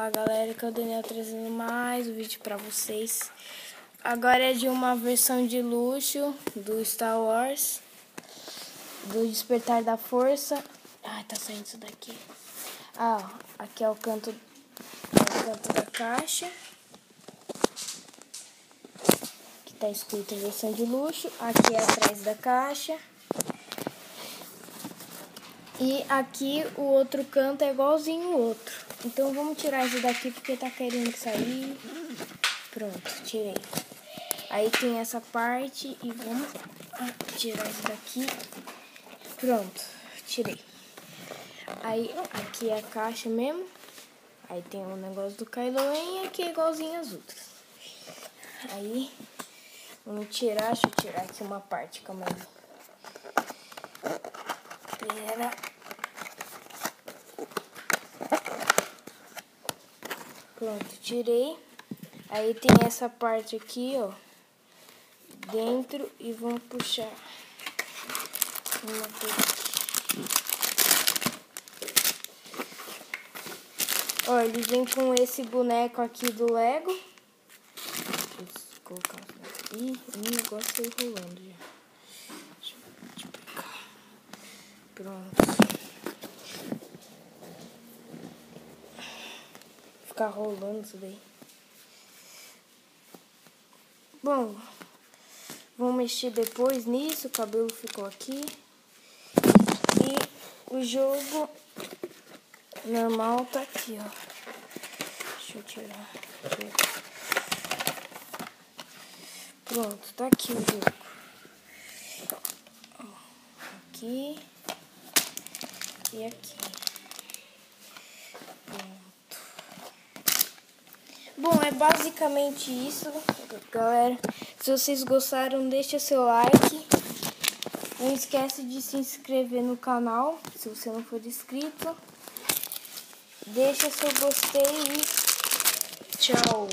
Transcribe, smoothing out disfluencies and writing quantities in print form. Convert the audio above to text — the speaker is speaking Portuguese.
Fala galera, que é o Daniel trazendo mais um vídeo pra vocês. Agora é de uma versão de luxo do Star Wars, do Despertar da Força. Ai, tá saindo isso daqui. Ó, aqui é o canto da caixa, que tá escrito versão de luxo. Aqui é atrás da caixa. E aqui o outro canto é igualzinho o outro. Então vamos tirar isso daqui porque tá querendo sair. Pronto, tirei. Aí tem essa parte e vamos tirar isso daqui. Pronto, tirei. Aí aqui é a caixa mesmo. Aí tem o negócio do Kylo Ren e aqui é igualzinho as outras. Aí vamos tirar, deixa eu tirar aqui uma parte, calma aí. Pera. Pronto, tirei. Aí tem essa parte aqui, ó, dentro e vamos puxar uma por aqui. Ó, ele vem com esse boneco aqui do Lego. Deixa eu colocar aqui. Ih, o negócio tá enrolando já. Deixa eu pegar. Pronto. Ficar rolando isso daí. Bom, vou mexer depois nisso, o cabelo ficou aqui. E o jogo normal tá aqui, ó. Deixa eu tirar. Pronto, tá aqui o jogo. Aqui e aqui. Bom, é basicamente isso, galera. Se vocês gostaram, deixa seu like. Não esquece de se inscrever no canal, se você não for inscrito. Deixa seu gostei e tchau.